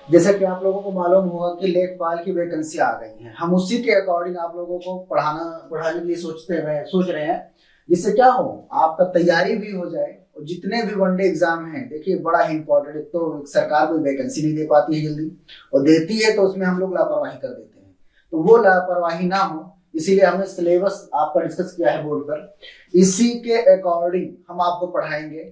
जैसा कि आप लोगों को मालूम होगा कि लेखपाल की वैकेंसी आ गई है। हम उसी के अकॉर्डिंग आप लोगों को पढ़ाने के लिए सोच रहे हैं, जिससे क्या हो, आपका तैयारी भी हो जाए और जितने भी वनडे एग्जाम हैं, देखिए बड़ा ही इंपॉर्टेंट है। तो सरकार कोई वैकेंसी नहीं दे पाती है जल्दी, और देती है तो उसमें हम लोग लापरवाही कर देते हैं। तो वो लापरवाही ना हो, इसीलिए हमने सिलेबस आपका डिस्कस किया है बोर्ड पर। इसी के अकॉर्डिंग हम आपको पढ़ाएंगे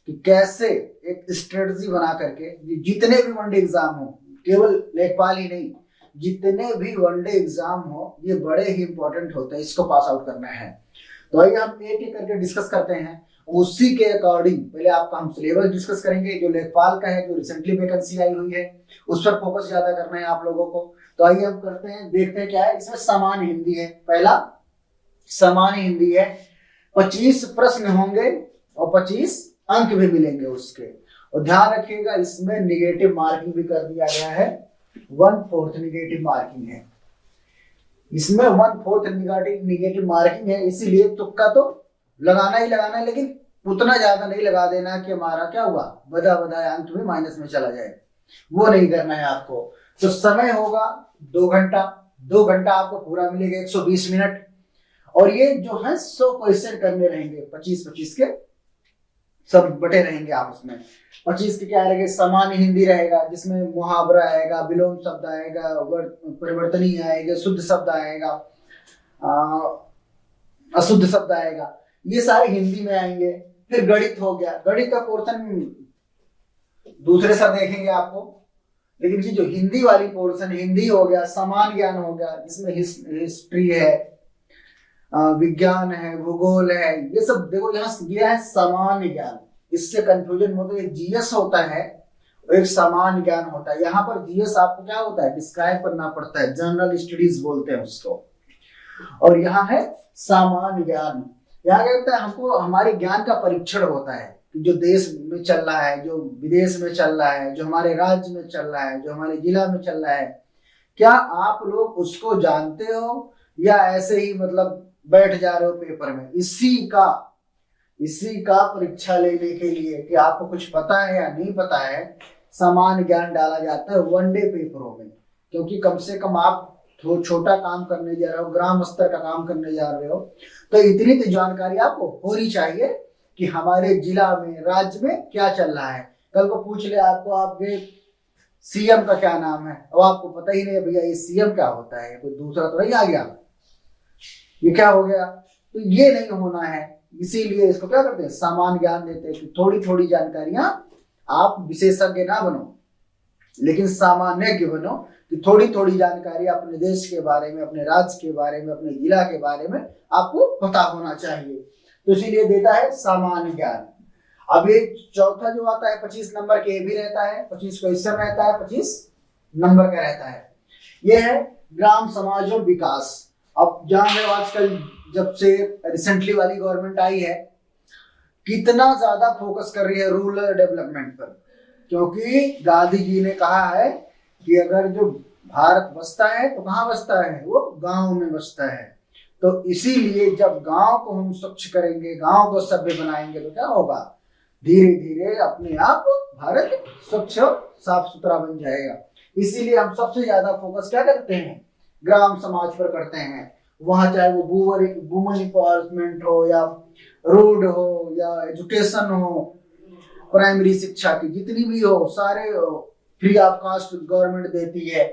कि कैसे एक स्ट्रेटजी बना करके जितने भी वनडे एग्जाम हो, केवल लेखपाल ही नहीं, जितने भी वनडे एग्जाम हो, ये बड़े ही इंपॉर्टेंट होते हैं, इसको पास आउट करना है। तो आइए हम एक एक करके डिस्कस करते हैं। उसी के अकॉर्डिंग पहले आपका हम सिलेबस डिस्कस करेंगे, जो लेखपाल का है, जो रिसेंटली वैकेंसी आई हुई है, उस पर फोकस ज्यादा करना है आप लोगों को। तो आइए हम करते हैं, देखते हैं क्या है इसमें। सामान्य हिंदी है पहला, सामान्य हिंदी है। 25 प्रश्न होंगे और 25 अंक भी मिलेंगे उसके। और ध्यान रखिएगा, इसमें निगेटिव मार्किंग भी कर दिया गया है, 1/4 निगेटिव मार्किंग है इसमें। 1/4 निगेटिव मार्किंग है, इसीलिए तुक्का तो लगाना ही लगाना है, लेकिन उतना ज्यादा नहीं लगा देना कि हमारा क्या हुआ, बदा बदाया अंक भी माइनस में चला जाए, वो नहीं करना है आपको। तो समय होगा 2 घंटा, 2 घंटा आपको पूरा मिलेगा, 120 मिनट। और ये जो है 100 क्वेश्चन करने रहेंगे, 25-25 के सब बटे रहेंगे आपस में। 25 के क्या रहेंगे, सामान्य हिंदी रहेगा, जिसमें मुहावरा आएगा, विलोम शब्द आएगा, परिवर्तनीय आएगा, शुद्ध शब्द आएगा, अशुद्ध शब्द आएगा, ये सारे हिंदी में आएंगे। फिर गणित हो गया, गणित का पोर्शन दूसरे सर देखेंगे आपको, लेकिन ये जो हिंदी वाली पोर्शन, हिंदी हो गया, सामान्य ज्ञान हो गया, जिसमें हिस्ट्री है, विज्ञान है, भूगोल है, ये सब देखो यहाँ दिया है सामान्य ज्ञान। इससे कंफ्यूजन होता है, जीएस होता है और एक सामान्य ज्ञान होता है। यहाँ पर जीएस आपको क्या होता है, डिस्क्राइब करना पड़ता है, जनरल स्टडीज बोलते हैं उसको। और यहाँ है सामान्य ज्ञान। यहाँ क्या होता है, हमको हमारे ज्ञान का परीक्षण होता है कि जो देश में चल रहा है, जो विदेश में चल रहा है, जो हमारे राज्य में चल रहा है, जो हमारे जिला में चल रहा है, क्या आप लोग उसको जानते हो या ऐसे ही मतलब बैठ जा रहे हो पेपर में। इसी का परीक्षा लेने के लिए कि आपको कुछ पता है या नहीं पता है, सामान्य ज्ञान डाला जाता है वनडे पेपरों में। क्योंकि कम से कम आप छोटा काम करने जा रहे हो, ग्राम स्तर का काम करने जा रहे हो, तो इतनी तो जानकारी आपको होनी चाहिए कि हमारे जिला में, राज्य में क्या चल रहा है। कल को पूछ ले आपको, आपके सीएम का क्या नाम है, अब आपको पता ही नहीं भैया ये सीएम क्या होता है, कोई दूसरा तो नहीं आ गया, ये क्या हो गया। तो ये नहीं होना है, इसीलिए इसको क्या करते हैं, सामान्य ज्ञान देते हैं कि थोड़ी थोड़ी जानकारियां, आप विशेषज्ञ ना बनो लेकिन सामान्य बनो, कि थोड़ी थोड़ी जानकारी अपने देश के बारे में, अपने राज्य के बारे में, अपने जिला के बारे में आपको पता होना चाहिए। तो इसीलिए देता है सामान्य ज्ञान। अब ये चौथा जो आता है 25 नंबर के भी रहता है, 25 क्वेश्चन रहता है, 25 नंबर का रहता है। ये है ग्राम समाज और विकास। अब जान रहे हो आजकल जब से रिसेंटली वाली गवर्नमेंट आई है, कितना ज्यादा फोकस कर रही है रूरल डेवलपमेंट पर। क्योंकि गांधी जी ने कहा है कि अगर जो भारत बसता है तो कहाँ बसता है, वो गांव में बसता है। तो इसीलिए जब गांव को हम स्वच्छ करेंगे, गांव को सभ्य बनाएंगे, तो क्या होगा, धीरे धीरे अपने आप भारत स्वच्छ और साफ सुथरा बन जाएगा। इसीलिए हम सबसे ज्यादा फोकस क्या करते हैं, ग्राम समाज पर करते हैं। वहां चाहे वो वुमन एम्पावरमेंट हो, या रोड हो, या एजुकेशन हो, प्राइमरी शिक्षा की जितनी भी हो, सारे फ्री ऑफ कास्ट गवर्नमेंट देती है।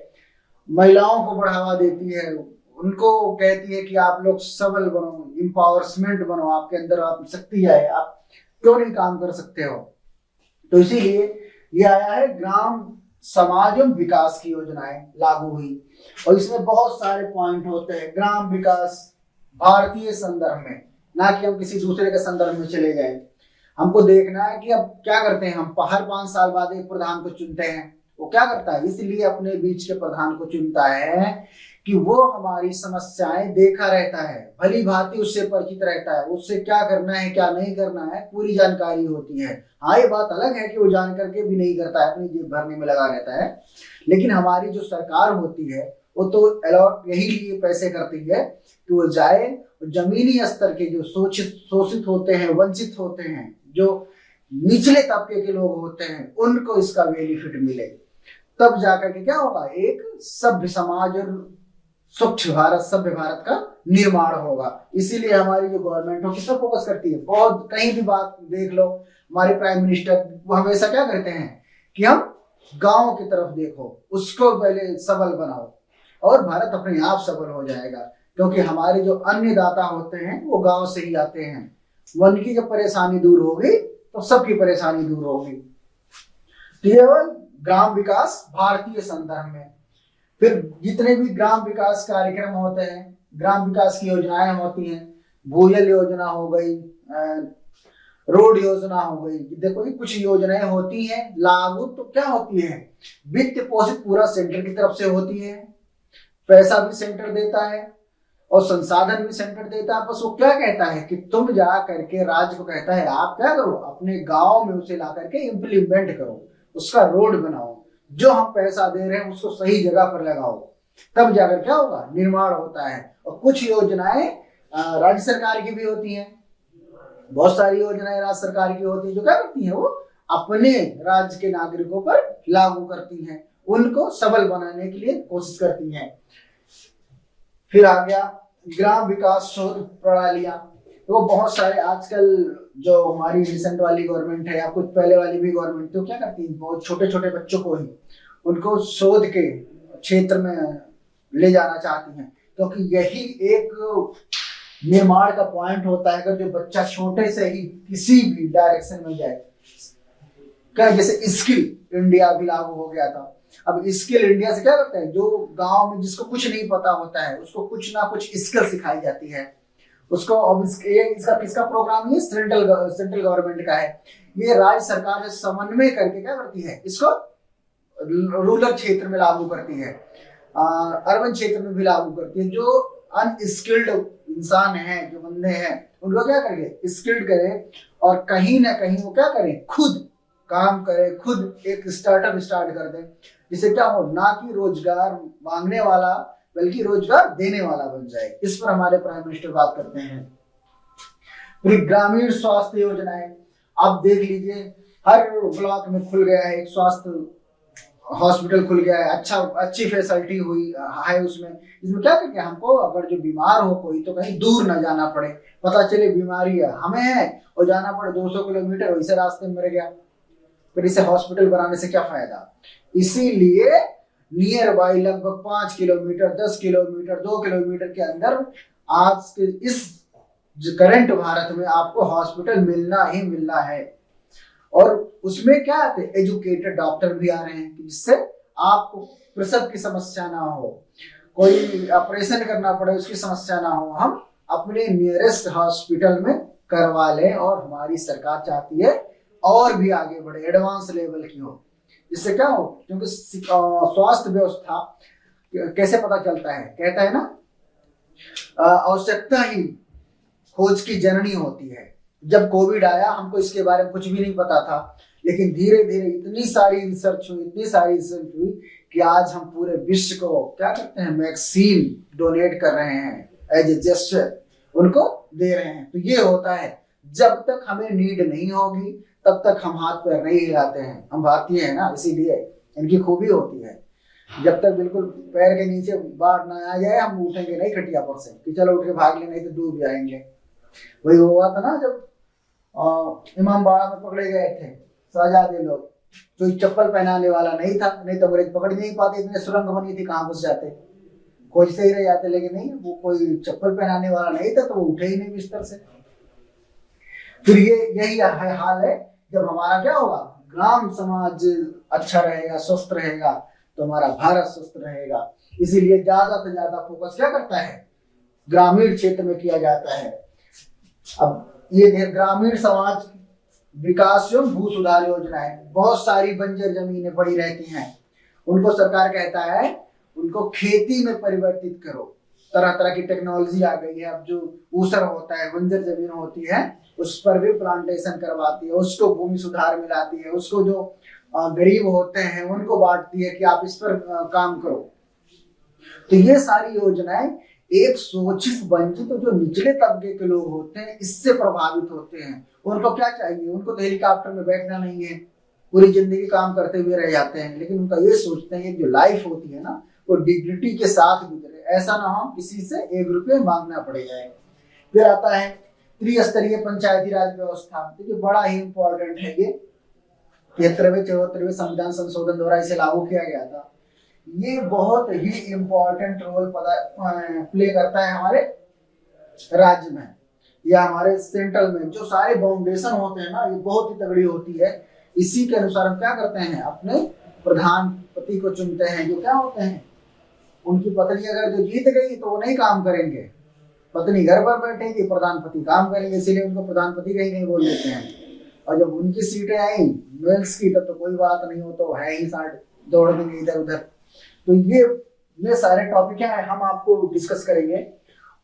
महिलाओं को बढ़ावा देती है, उनको कहती है कि आप लोग सबल बनो, एम्पावरमेंट बनो, आपके अंदर आप शक्ति आए, आप क्यों नहीं काम कर सकते हो। तो इसीलिए ये आया है ग्राम समाज एवं विकास की योजनाएं लागू हुई। और इसमें बहुत सारे पॉइंट होते हैं। ग्राम विकास भारतीय संदर्भ में, ना कि हम किसी दूसरे के संदर्भ में चले जाए। हमको देखना है कि अब क्या करते हैं, हम हर 5 साल बाद एक प्रधान को चुनते हैं। वो क्या करता है, इसलिए अपने बीच के प्रधान को चुनता है कि वो हमारी समस्याएं देखा रहता है, भली भांति उससे परिचित रहता है, उससे क्या करना है क्या नहीं करना है पूरी जानकारी होती है। हाँ, ये बात अलग है कि वो जान करके भी नहीं करता है, अपनी जेब भरने में लगा रहता है। लेकिन हमारी जो सरकार होती है वो तो अलॉट यही लिए पैसे करती है कि वो जाए, जमीनी स्तर के जो शोषित होते हैं, वंचित होते हैं, जो निचले तबके के लोग होते हैं, उनको इसका बेनिफिट मिले। तब जाकर के क्या होगा, एक सभ्य समाज और स्वच्छ भारत, सभ्य भारत का निर्माण होगा। इसीलिए हमारी जो गवर्नमेंट है किस पर फोकस करती है, बहुत कहीं भी बात देख लो, हमारे प्राइम मिनिस्टर वो हमेशा क्या करते हैं कि हम गांव की तरफ देखो, उसको पहले सबल बनाओ और भारत अपने आप सबल हो जाएगा। क्योंकि हमारे जो अन्नदाता होते हैं वो गांव से ही आते हैं। उनकी जब परेशानी दूर होगी तो सबकी परेशानी दूर होगी। केवल ग्राम विकास भारतीय संदर्भ में, फिर जितने भी ग्राम विकास कार्यक्रम होते हैं, ग्राम विकास की योजनाएं होती हैं, भूजल योजना हो गई, रोड योजना हो गई, देखो ये कुछ योजनाएं होती हैं लागू, तो क्या होती है, वित्त पोषित पूरा सेंटर की तरफ से होती है, पैसा भी सेंटर देता है और संसाधन भी सेंटर देता है। बस वो क्या कहता है कि तुम जा करके, राज्य को कहता है आप क्या करो, अपने गांव में उसे ला करके इम्प्लीमेंट करो, उसका रोड बनाओ, जो हम पैसा दे रहे हैं उसको सही जगह पर लगाओ, तब जाकर क्या होगा, निर्माण होता है। और कुछ योजनाएं राज्य सरकार की भी होती हैं, बहुत सारी योजनाएं राज्य सरकार की होती है जो क्या करती हैं, वो अपने राज्य के नागरिकों पर लागू करती हैं, उनको सबल बनाने के लिए कोशिश करती हैं। फिर आ गया ग्राम विकास शोध प्रणालियां। तो बहुत सारे आजकल जो हमारी रिसेंट वाली गवर्नमेंट है या कुछ पहले वाली भी गवर्नमेंट तो क्या करती है, बहुत छोटे छोटे बच्चों को ही उनको शोध के क्षेत्र में ले जाना चाहती हैं, क्योंकि यही एक निर्माण का पॉइंट होता है। अगर जो बच्चा छोटे से ही किसी भी डायरेक्शन में जाए, क्या जैसे स्किल इंडिया भी लागू हो गया था, अब स्किल इंडिया से क्या करते हैं, जो गांव में जिसको कुछ नहीं पता होता है उसको कुछ ना कुछ स्किल सिखाई जाती है उसको। अब इसका किसका प्रोग्राम, ये सेंट्रल गवर्नमेंट का है। ये राज्य सरकार से समन्वय करके क्या करती है, इसको रूरल क्षेत्र में लागू करती है, अर्बन क्षेत्र में भी लागू करती है। जो अनस्किल्ड इंसान हैं, जो बंदे हैं, उनको क्या करेंगे, स्किल्ड करें और कहीं ना कहीं वो क्या करें, खुद काम करें, खुद एक स्टार्टअप स्टार्ट कर दें, जिससे क्या हो, ना कि रोजगार मांगने वाला बल्कि रोजगार देने वाला बन जाए। इस पर हमारे प्राइम मिनिस्टर बात करते हैं। फिर ग्रामीण स्वास्थ्य योजनाएं, आप देख लीजिए हर ब्लॉक में खुल गया है एक स्वास्थ्य हॉस्पिटल, खुल गया है, अच्छी फैसिलिटी हुई है उसमें। इसमें क्या करके हमको अगर जो बीमार हो कोई तो कहीं दूर न जाना पड़े, पता चले बीमारी है हमें है और जाना पड़े 200 किलोमीटर, वैसे रास्ते में मर गया, फिर इसे हॉस्पिटल बनाने से क्या फायदा। इसीलिए नियर बाई लगभग 5 किलोमीटर, 10 किलोमीटर, 2 किलोमीटर के अंदर आज के इस करंट भारत में आपको हॉस्पिटल मिलना ही मिलना है। और उसमें क्या आते हैं, एजुकेटेड डॉक्टर भी आ रहे हैं, जिससे आपको प्रसव की समस्या ना हो, कोई ऑपरेशन करना पड़े उसकी समस्या ना हो, हम अपने नियरेस्ट हॉस्पिटल में करवा लें। और हमारी सरकार चाहती है और भी आगे बढ़े, एडवांस लेवल की हो, जिससे क्या हो, क्योंकि स्वास्थ्य व्यवस्था कैसे पता चलता है, कहता है ना आवश्यकता ही खोज की जननी होती है। जब कोविड आया हमको इसके बारे में कुछ भी नहीं पता था, लेकिन धीरे धीरे इतनी सारी रिसर्च हुई कि आज हम पूरे विश्व को क्या करते हैं, वैक्सीन डोनेट कर रहे हैं, एज ए जेस्चर उनको दे रहे हैं। तो ये होता है, जब तक हमें नीड नहीं होगी तब तक हम हाथ पैर नहीं हिलाते हैं। हम भारतीय हैं ना, इसीलिए इनकी खूबी होती है, जब तक बिल्कुल पैर के नीचे बाढ़ ना आ जाए हम उठेंगे नहीं खटिया पर से कि चलो उठ के भाग ले, नहीं तो डूब जाएंगे। वही हुआ था ना जब इमामबाड़ा में पकड़े गए थे शहजादे लोग, तो चप्पल पहनाने वाला नहीं था, नहीं तो अंग्रेज पकड़ नहीं पाते, इतने सुरंग बनी थी, कहाँ घुस जाते, खोजते ही रह जाते, लेकिन नहीं, वो कोई चप्पल पहनाने वाला नहीं था तो वो उठे ही नहीं बिस्तर से। फिर ये यही हाल है, जब हमारा क्या होगा, ग्राम समाज अच्छा रहेगा, स्वस्थ रहेगा, तो हमारा भारत स्वस्थ रहेगा। इसीलिए ज्यादा से ज्यादा फोकस क्या करता है, ग्रामीण क्षेत्र में किया जाता है। अब ये ग्रामीण समाज विकास एवं भू सुधार योजना है, बहुत सारी बंजर जमीनें पड़ी रहती हैं, उनको सरकार कहता है उनको खेती में परिवर्तित करो। तरह तरह की टेक्नोलॉजी आ गई है, अब जो ऊसर होता है, बंजर जमीन होती है, उस पर भी प्लांटेशन करवाती है, उसको भूमि सुधार में लाती है, उसको जो गरीब होते हैं उनको बांटती है कि आप इस पर काम करो। तो ये सारी योजनाएं एक शोषित वंचित जो निचले तबके के लोग होते हैं इससे प्रभावित होते हैं। उनको क्या चाहिए, उनको तो हेलीकॉप्टर में बैठना नहीं है, पूरी जिंदगी काम करते हुए रह जाते हैं, लेकिन उनका ये सोचते हैं जो लाइफ होती है ना वो डिग्निटी के साथ गुजरे, ऐसा ना हो किसी से 1 रुपये मांगना पड़ जाए। फिर आता है त्रिस्तरीय पंचायती राज व्यवस्था। देखिए बड़ा ही इंपॉर्टेंट है ये, 73वें 74वें संविधान संशोधन द्वारा इसे लागू किया गया था। ये बहुत ही इंपॉर्टेंट रोल प्ले करता है हमारे राज्य में या हमारे सेंट्रल में। जो सारे फाउंडेशन होते हैं ना ये बहुत ही तगड़ी होती है। इसी के अनुसार हम क्या करते हैं, अपने प्रधानपति को चुनते हैं, जो क्या होते हैं उनकी पत्नी अगर जो जीत गई तो वो नहीं काम करेंगे, पत्नी घर पर बैठेगी, प्रधानपति काम करेंगे, इसीलिए उनको प्रधानपति कहीं कहीं बोल देते हैं। और जब उनकी सीटें आई मेल्स की तब तो कोई बात नहीं हो, तो है ही साठ दौड़ देंगे इधर उधर। तो ये सारे टॉपिक हैं हम आपको डिस्कस करेंगे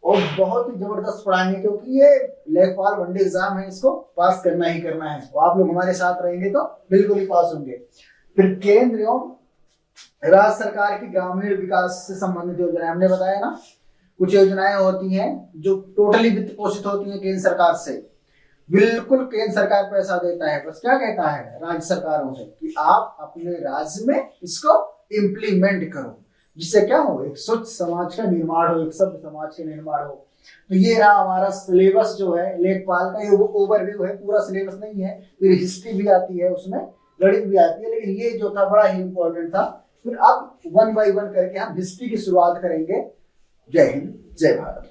और बहुत ही जबरदस्त पढ़ाएंगे, क्योंकि ये लेखपाल वनडे एग्जाम है, इसको पास करना ही करना है। तो आप लोग हमारे साथ रहेंगे तो बिल्कुल ही पास होंगे। फिर केंद्र एवं राज्य सरकार की ग्रामीण विकास से संबंधित योजनाएं, हमने बताया ना कुछ योजनाएं होती हैं जो टोटली वित्त पोषित होती हैं केंद्र सरकार से। बिल्कुल केंद्र सरकार पैसा देता है, बस क्या कहता है राज्य सरकारों से कि आप अपने राज्य में इसको इम्प्लीमेंट करो, जिससे क्या हो एक स्वच्छ समाज का निर्माण हो, एक सभ्य समाज का निर्माण हो। तो ये रहा हमारा सिलेबस जो है लेखपाल का, ये वो ओवरव्यू है, पूरा सिलेबस नहीं है। फिर हिस्ट्री भी आती है उसमें, गणित भी आती है, लेकिन ये जो था बड़ा ही इंपॉर्टेंट था। फिर अब 1 बाय 1 करके हम हिस्ट्री की शुरुआत करेंगे। जय हिंद, जय भारत।